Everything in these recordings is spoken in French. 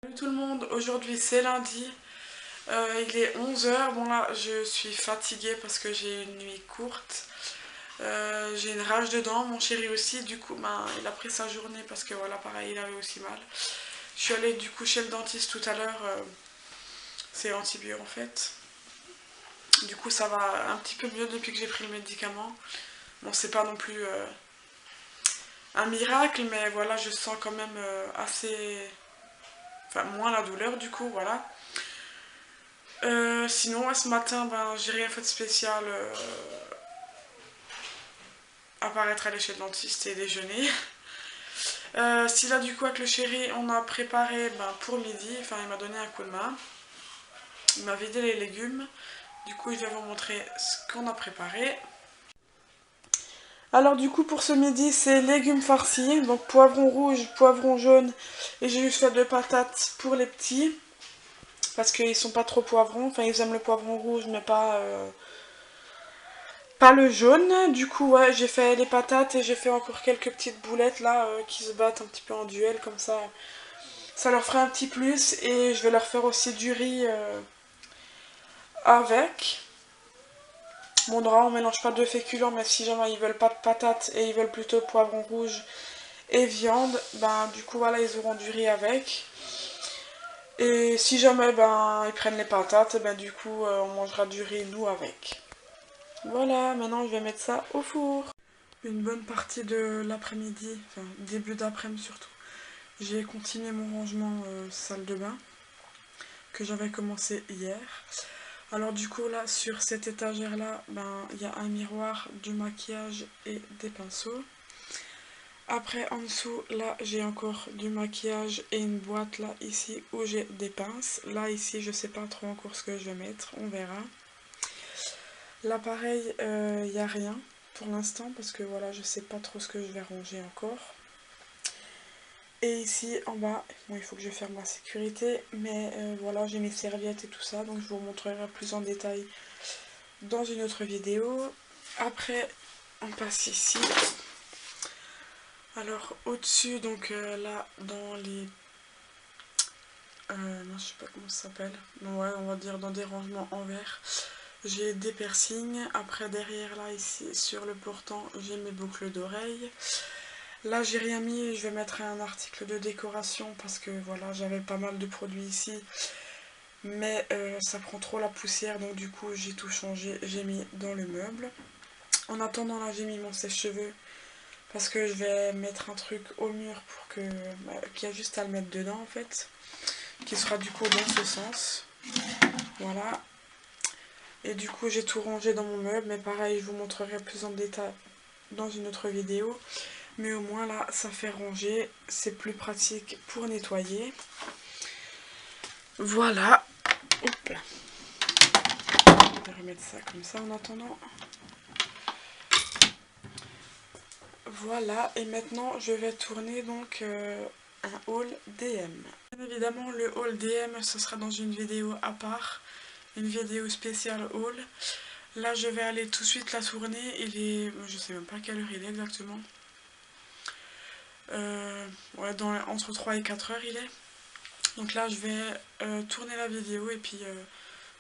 Salut tout le monde, aujourd'hui c'est lundi, il est 11 h. Bon là je suis fatiguée parce que j'ai une nuit courte, j'ai une rage dedans, mon chéri aussi, du coup il a pris sa journée parce que voilà pareil il avait aussi mal. Je suis allée du coup chez le dentiste tout à l'heure, c'est antibio en fait. Du coup ça va un petit peu mieux depuis que j'ai pris le médicament. Bon c'est pas non plus un miracle mais voilà je sens quand même assez... Enfin moins la douleur du coup voilà. Sinon, ce matin, j'ai rien fait de spécial à part être allée chez le dentiste et déjeuner. Si là, du coup, avec le chéri, on a préparé pour midi, enfin, il m'a donné un coup de main. Il m'a vidé les légumes. Du coup, je vais vous montrer ce qu'on a préparé. Alors, du coup, pour ce midi, c'est légumes farcis. Donc, poivron rouge, poivron jaune. Et j'ai juste fait 2 patates pour les petits. Parce qu'ils sont pas trop poivrons. Enfin, ils aiment le poivron rouge, mais pas le jaune. Du coup, ouais, j'ai fait les patates et j'ai fait encore quelques petites boulettes là qui se battent un petit peu en duel comme ça. Ça leur fera un petit plus et je vais leur faire aussi du riz avec. Bon, on mélange pas de féculents, mais si jamais ils veulent pas de patates et ils veulent plutôt poivron rouge et viande, du coup, voilà, ils auront du riz avec. Et si jamais ils prennent les patates, du coup, on mangera du riz nous avec. Voilà, maintenant je vais mettre ça au four. Une bonne partie de l'après-midi, enfin début d'après-midi surtout, j'ai continué mon rangement salle de bain que j'avais commencé hier. Alors du coup là sur cette étagère là, il y a un miroir, du maquillage et des pinceaux. Après en dessous là j'ai encore du maquillage et une boîte là ici où j'ai des pinces. Là ici je sais pas trop encore ce que je vais mettre, on verra. Là pareil, il n'y a rien pour l'instant parce que voilà je sais pas trop ce que je vais ranger encore. Et ici en bas, bon il faut que je ferme la sécurité, mais voilà j'ai mes serviettes et tout ça, donc je vous montrerai plus en détail dans une autre vidéo. Après on passe ici. Alors au-dessus, donc là dans les... non je sais pas comment ça s'appelle, ouais on va dire dans des rangements en verre. J'ai des piercings, après derrière là ici sur le portant j'ai mes boucles d'oreilles. Là j'ai rien mis, je vais mettre un article de décoration parce que voilà j'avais pas mal de produits ici. Mais ça prend trop la poussière donc du coup j'ai tout changé, j'ai mis dans le meuble. En attendant là j'ai mis mon sèche-cheveux parce que je vais mettre un truc au mur pour que qu'il y a juste à le mettre dedans en fait. Qui sera du coup dans ce sens. Voilà. Et du coup j'ai tout rangé dans mon meuble, mais pareil je vous montrerai plus en détail dans une autre vidéo. Mais au moins là ça fait ranger, c'est plus pratique pour nettoyer. Voilà. Hop là. Je vais remettre ça comme ça en attendant. Voilà, et maintenant je vais tourner donc un haul DM. Bien évidemment le haul DM ce sera dans une vidéo à part. Une vidéo spéciale haul. Là je vais aller tout de suite la tourner, il est... je sais même pas quelle heure il est exactement. Ouais, entre 3 et 4 heures il est. Donc là je vais tourner la vidéo et puis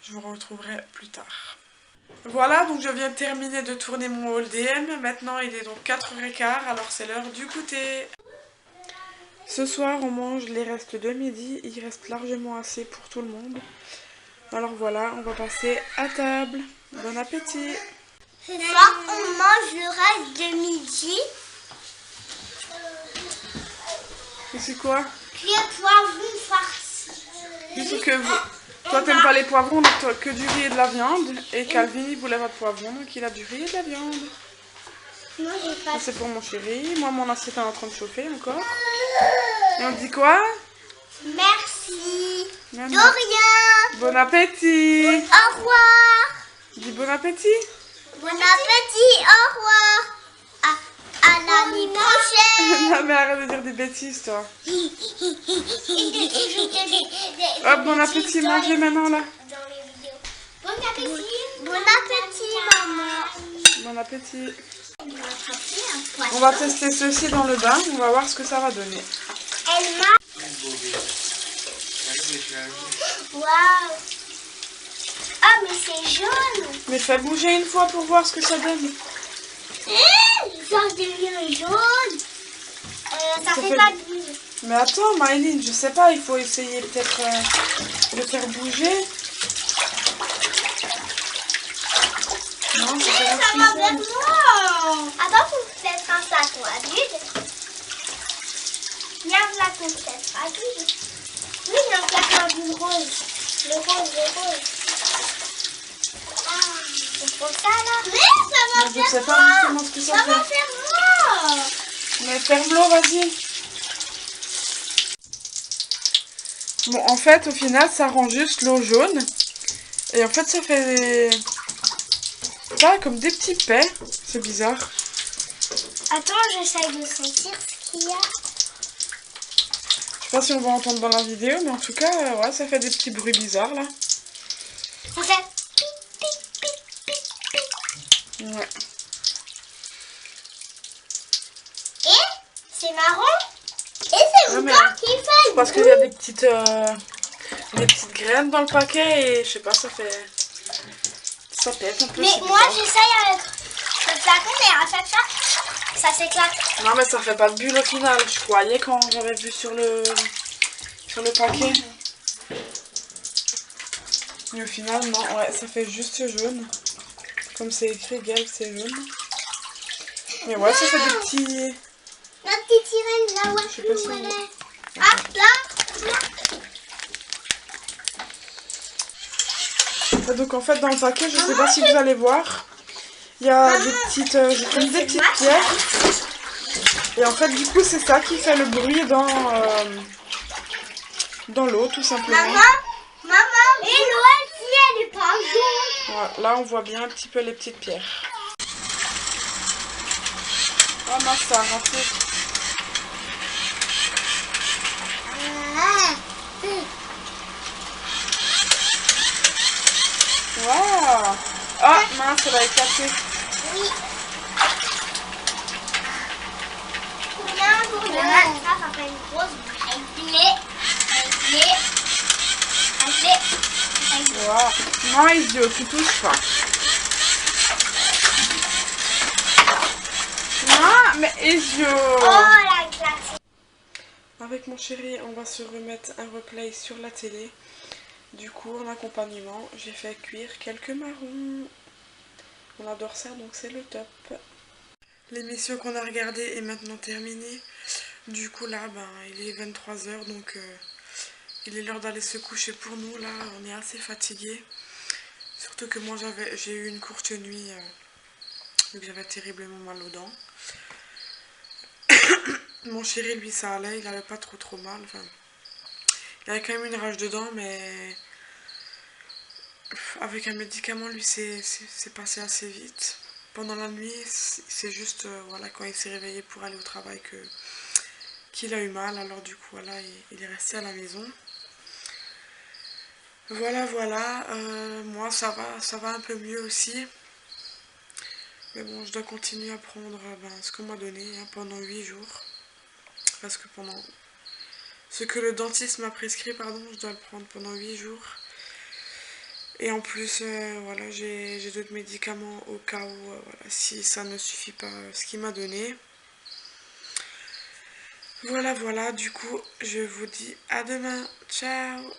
je vous retrouverai plus tard. Voilà, donc je viens de terminer de tourner mon haul DM. Maintenant il est donc 4h15, alors c'est l'heure du goûter. Ce soir on mange les restes de midi, il reste largement assez pour tout le monde. Alors voilà, on va passer à table. Bon appétit. Ce soir, on mange le reste de midi. Et c'est quoi? Les poivrons farcis. Il faut que vous... Toi t'aimes pas les poivrons, donc toi que du riz et de la viande. Et Calvin il voulait pas de poivrons, donc il a du riz et de la viande. Moi j'ai pas. C'est pour mon chéri. Moi mon assiette est en train de chauffer encore. Et on dit quoi? Merci. Maman. De rien. Bon appétit. Au revoir. Dis bon appétit. Bon appétit. Au revoir. À l'année prochaine. Non mais arrête de dire des bêtises toi. Hop, bon appétit, mangez maintenant là. Bon appétit. Bon appétit, maman. Bon appétit. On va tester ceci dans le bain, on va voir ce que ça va donner. Elle m'a... Waouh. Ah, mais c'est jaune. Mais fais bouger une fois pour voir ce que ça donne. Ça devient jaune. Ça fait fait- pas de bruit. Mais attends, Maëline, je sais pas, il faut essayer peut-être de faire bouger. Non, c'est pas Ça va vers moi. Attends, faut peut-être un sac à vide. Viens là, faut peut-être à vide. Oui, il y a un sac du rose. Le rose. Ah, c'est pour ça là. Mais ça va Mais je sais pas justement ce que ça va fait. faire moi. Mais ferme-le, vas-y. Bon, en fait, au final, ça rend juste l'eau jaune. Et en fait, ça fait des... Ça, comme des petits pets. C'est bizarre. Attends, j'essaye de sentir ce qu'il y a. Je sais pas si on va entendre dans la vidéo, mais en tout cas, ouais, ça fait des petits bruits bizarres, là. Ça fait pic, pic, pic, pic, pic. Ouais. Et c'est marrant. Et c'est Ouais, mais encore qui fait. parce qu'il y a des petites graines dans le paquet et je sais pas, ça fait... Ça pète un peu. Mais c'est moi bizarre. j'essaye avec le flacon, mais à chaque fois, ça s'éclate. Non, mais ça fait pas de bulle au final. Je croyais quand j'avais vu sur le paquet. Mais au final, non, ouais, ça fait juste jaune. Comme c'est écrit, Gueule, c'est jaune. Mais ouais, ça fait des petits... La petite sirène, là où Je sais pas si elle on- est. Ah, là. Et donc en fait, dans le paquet, je sais pas si vous allez voir, il y a des petites... j'ai mis des petites pierres. Et en fait, du coup, c'est ça qui fait le bruit dans l'eau, tout simplement. Maman, et l'eau, elle est pas jaune. Ouais, là, on voit bien un petit peu les petites pierres. Oh mince, ça a raté. Waouh! Ah mince, elle a éclaté. Oui. Ça fait une grosse Waouh! Non, Isio, tu touches pas. Non, mais Isio! Oh, la glace. Avec mon chéri, on va se remettre un replay sur la télé. Du coup, en accompagnement, j'ai fait cuire quelques marrons. On adore ça, donc c'est le top. L'émission qu'on a regardée est maintenant terminée. Du coup, là, ben, il est 23 h, donc il est l'heure d'aller se coucher pour nous. Là, on est assez fatigués. Surtout que moi, j'ai eu une courte nuit, donc j'avais terriblement mal aux dents. Mon chéri, lui, ça allait, il avait pas trop mal. Enfin, il avait quand même une rage de dents, mais avec un médicament, lui, c'est passé assez vite. Pendant la nuit, c'est juste, voilà, quand il s'est réveillé pour aller au travail qu'il a eu mal. Alors du coup, voilà, il est resté à la maison. Voilà, moi, ça va un peu mieux aussi. Mais bon, je dois continuer à prendre ce qu'on m'a donné pendant 8 jours. Parce que pendant... Ce que le dentiste m'a prescrit, pardon, je dois le prendre pendant 8 jours. Et en plus, voilà, j'ai d'autres médicaments au cas où, voilà, si ça ne suffit pas ce qu'il m'a donné. Voilà, du coup, je vous dis à demain. Ciao!